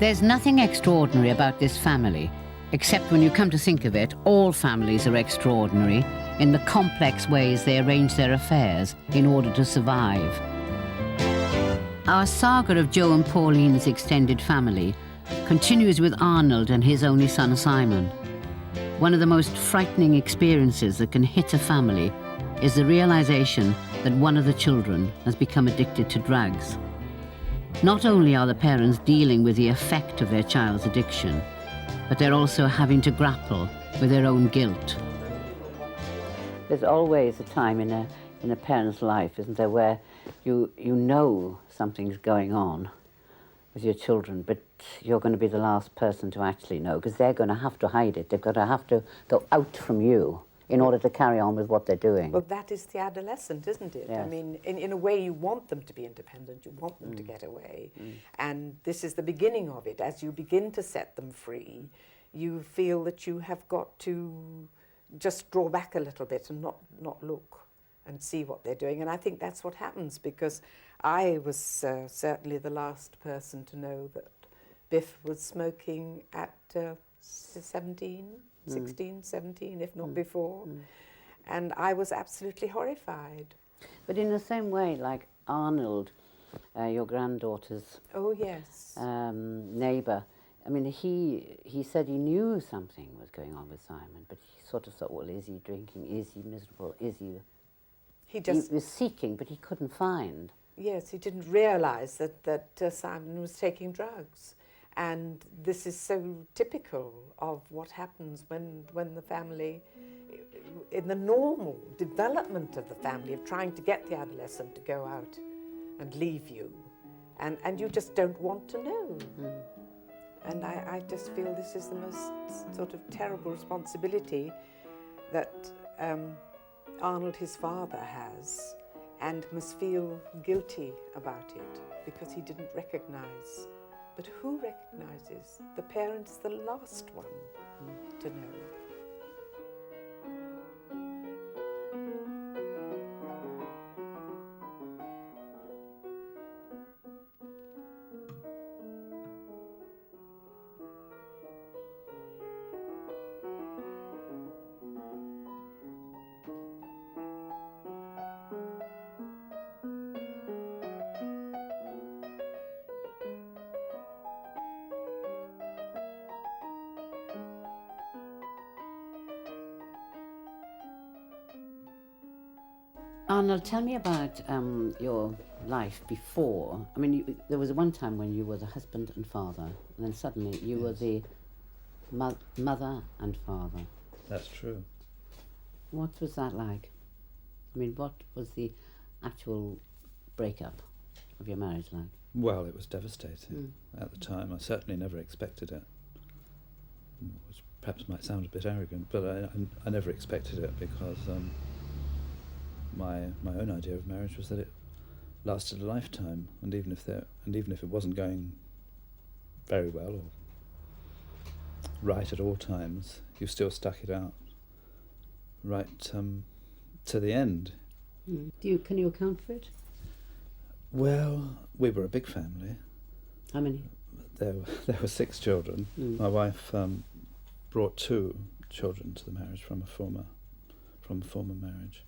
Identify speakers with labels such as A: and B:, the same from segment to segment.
A: There's nothing extraordinary about this family, except when you come to think of it, all families are extraordinary in the complex ways they arrange their affairs in order to survive. Our saga of Joe and Pauline's extended family continues with Arnold and his only son Simon. One of the most frightening experiences that can hit a family is the realization that one of the children has become addicted to drugs. Not only are the parents dealing with the effect of their child's addiction, but they're also having to grapple with their own guilt. There's always a time in a parent's life, isn't there, where you know something's going on with your children, but you're going to be the last person to actually know, because they're going to have to hide it. They're going to have to go out from you in order to carry on with what they're doing.
B: Well, that is the adolescent, isn't it?
A: Yes.
B: I mean, in a way, you want them to be independent, you want them to get away. And this is the beginning of it. As you begin to set them free, you feel that you have got to just draw back a little bit and not look and see what they're doing. And I think that's what happens, because I was certainly the last person to know that Biff was smoking at 16, 17, if not before. And I was absolutely horrified.
A: But in the same way, like Arnold, your granddaughter's
B: Oh, yes.
A: neighbour, I mean, he said he knew something was going on with Simon, but he sort of thought, well, is he drinking? Is he miserable? Is he... He was seeking, but he couldn't find.
B: Yes, he didn't realise that Simon was taking drugs. And this is so typical of what happens when the family, in the normal development of the family, of trying to get the adolescent to go out and leave you. And you just don't want to know. And I just feel this is the most sort of terrible responsibility that Arnold, his father, has, and must feel guilty about it because he didn't recognise. But who recognises? The parent's the last one to know.
A: Arnold, tell me about your life before. I mean, there was one time when you were the husband and father, and then suddenly you were the mother and father.
C: That's true.
A: What was that like? I mean, what was the actual breakup of your marriage like?
C: Well, it was devastating at the time. I certainly never expected it. Which perhaps might sound a bit arrogant, but I never expected it, because my own idea of marriage was that it lasted a lifetime, and even if it wasn't going very well or right at all times, you still stuck it out right to the end.
A: Can you account for it?
C: Well, we were a big family.
A: How many?
C: There were 6 children. My wife brought 2 children to the marriage from a former marriage.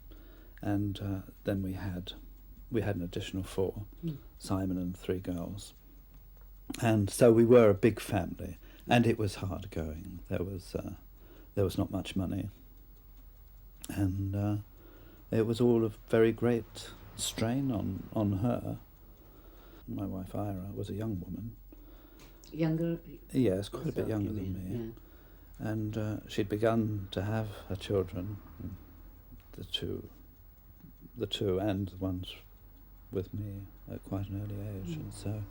C: And then we had an additional 4, Simon and 3 girls. And so we were a big family, and it was hard going. There was not much money, and it was all of very great strain on her. My wife Ira was a young woman.
A: Younger?
C: Yes, quite a bit younger than me.
A: Yeah.
C: And she'd begun to have her children, the two and the ones with me at quite an early age, and so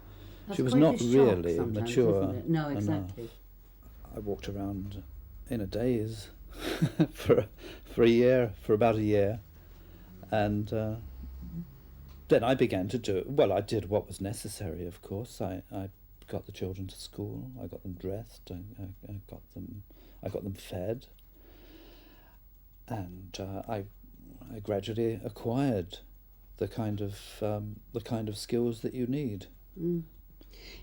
A: That's
C: she was
A: quite
C: not
A: a shock
C: really
A: sometimes,
C: mature
A: isn't it? No, exactly.
C: enough. I walked around in a daze for about a year, and then I began to do. Well, I did what was necessary, of course. I got the children to school. I got them dressed. I got them fed, and I gradually acquired the kind of skills that you need.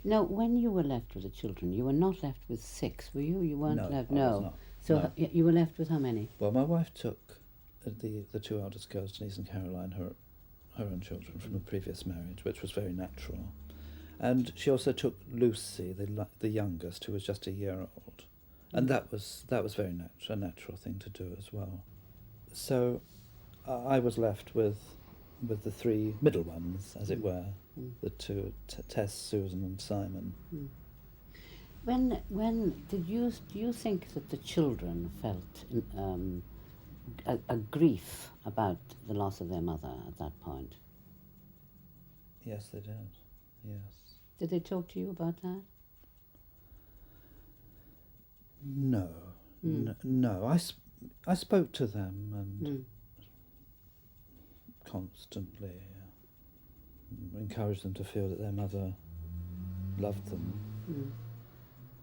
A: Now, when you were left with the children, you were not left with 6, were you? You weren't
C: No,
A: left.
C: I was not.
A: So
C: No.
A: you were left with how many?
C: Well, my wife took the 2 eldest girls, Denise and Caroline, her own children from a previous marriage, which was very natural. And she also took Lucy, the youngest, who was just a year old. And that was very a natural thing to do as well. So I was left with the 3 middle ones, as it were, the 2, Tess, Susan and Simon.
A: When do you think that the children felt a grief about the loss of their mother at that point?
C: Yes, they did, yes.
A: Did they talk to you about that?
C: No, no. I spoke to them and constantly encouraged them to feel that their mother loved them,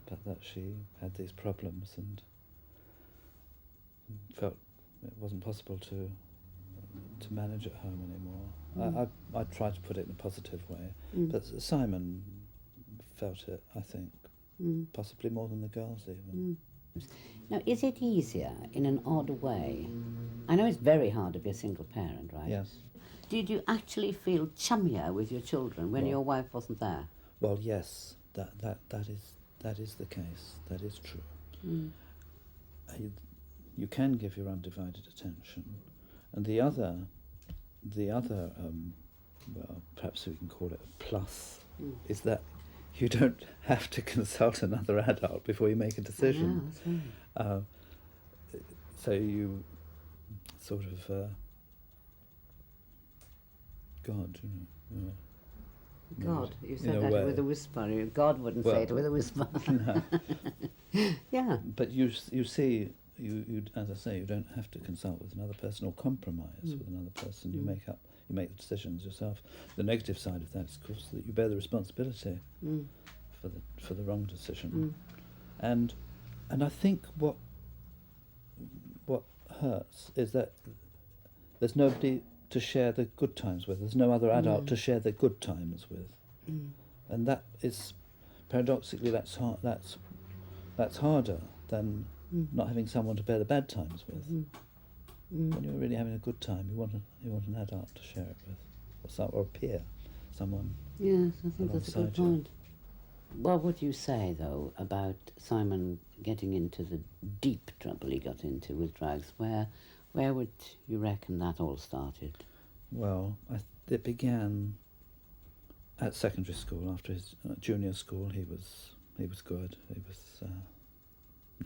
C: but that she had these problems and felt it wasn't possible to manage at home anymore. I tried to put it in a positive way, but Simon felt it, I think, possibly more than the girls even.
A: Now, is it easier in an odd way? I know it's very hard to be a single parent, right?
C: Yes.
A: Did you actually feel chummier with your children when
C: Well-
A: your wife wasn't there?
C: Well, yes, that is the case. That is true. You can give your undivided attention, and the other, well, perhaps we can call it a plus, is that you don't have to consult another adult before you make a decision.
A: Yeah, that's right.
C: So you sort of God,
A: God, you
C: in
A: said
C: a
A: that
C: way.
A: with a whisper. God wouldn't
C: Well,
A: say it with a whisper.
C: No.
A: Yeah.
C: But you see, you as I say, you don't have to consult with another person or compromise with another person. You make the decisions yourself. The negative side of that is, of course, that you bear the responsibility for the wrong decision. And I think what hurts is that there's nobody to share the good times with. There's no other adult to share the good times with, and that is paradoxically that's harder than not having someone to bear the bad times with. When you're really having a good time, you want an adult to share it with, or a peer, someone.
A: Yes, I think that's a good
C: alongside you.
A: point. What would you say, though, about Simon getting into the deep trouble he got into with drugs? Where would you reckon that all started?
C: Well, it began at secondary school. After his junior school, he was good. He was a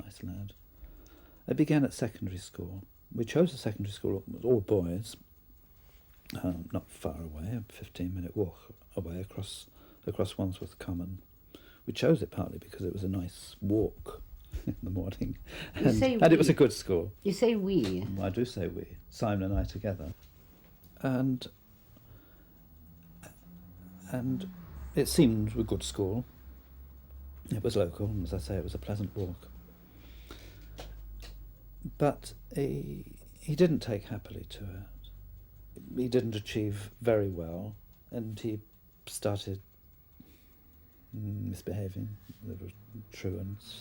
C: nice lad. It began at secondary school. We chose a secondary school with all boys, not far away, a 15-minute walk away across Wandsworth Common. We chose it partly because it was a nice walk in the morning, and it was a good school.
A: You say we.
C: I do say we, Simon and I together. And it seemed a good school. It was local, and as I say, it was a pleasant walk. But he didn't take happily to it. He didn't achieve very well, and he started misbehaving. There was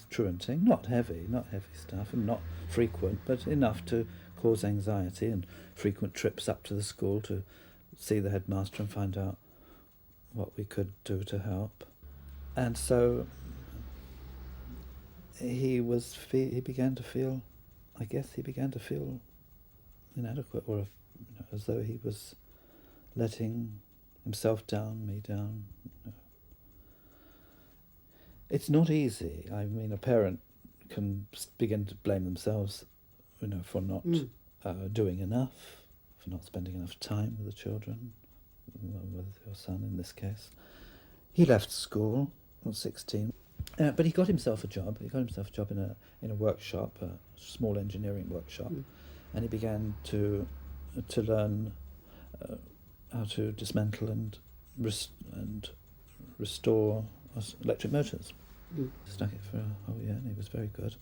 C: truanting, not heavy stuff, and not frequent, but enough to cause anxiety, and frequent trips up to the school to see the headmaster and find out what we could do to help. And so he began to feel inadequate, or as though he was letting himself down, me down. It's not easy. I mean, a parent can begin to blame themselves, for not doing enough, for not spending enough time with the children, with your son in this case. He left school at 16, but he got himself a job. He got himself a job in a workshop, a small engineering workshop, and he began to learn how to dismantle and restore electric motors. Stuck it for a whole year, and he was very good.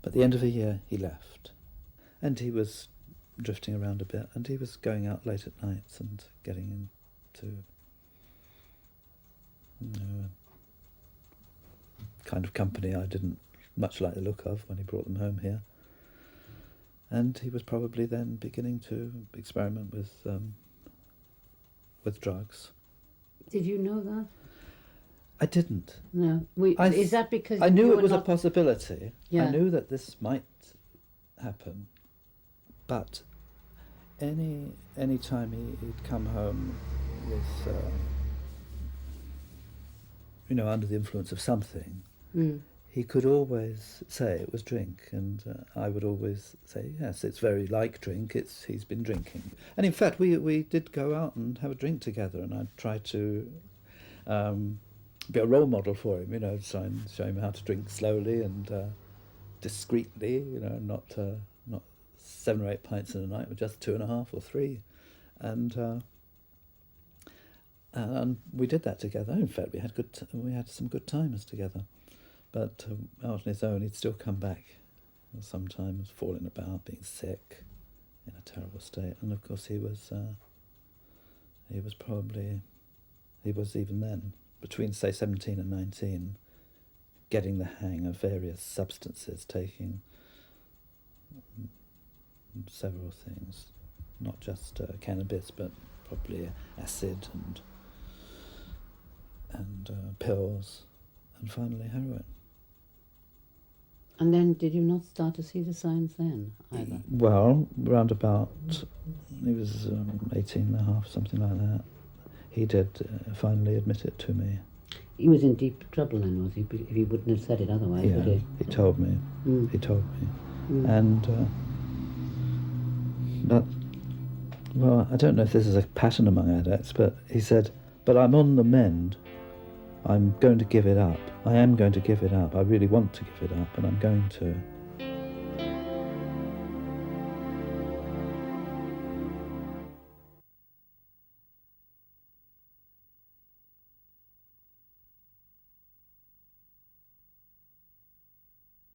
C: But at the end of the year, he left, and he was drifting around a bit, and he was going out late at nights and getting into kind of company I didn't much like the look of when he brought them home here. And he was probably then beginning to experiment with drugs.
A: Did you know that?
C: I didn't.
A: No. Is that because
C: I knew
A: you
C: it
A: were
C: was a
A: not...
C: possibility.
A: Yeah.
C: I knew that this might happen, but any time he'd come home with, under the influence of something, he could always say it was drink, and I would always say, yes, it's very like drink, he's been drinking. And in fact, we did go out and have a drink together, and I tried to be a role model for him, try and show him how to drink slowly and discreetly, not 7 or 8 pints in a night, but just 2.5 or 3. And we did that together. In fact, we had some good times together. But out on his own, he'd still come back sometimes, falling about, being sick, in a terrible state. And of course, he was even then, between say 17 and 19, getting the hang of various substances, taking several things, not just cannabis, but probably acid and pills, and finally heroin.
A: And then did you not start to see the signs then either?
C: Well, round about, he was 18 and a half, something like that. He did finally admit it to me.
A: He was in deep trouble then, was he? If he wouldn't have said it otherwise,
C: Yeah,
A: would he?
C: he told me.
A: Mm.
C: He told me.
A: Mm.
C: And, but, well, I don't know if this is a pattern among addicts, but he said, but I'm on the mend. I'm going to give it up. I am going to give it up. I really want to give it up, and I'm going to.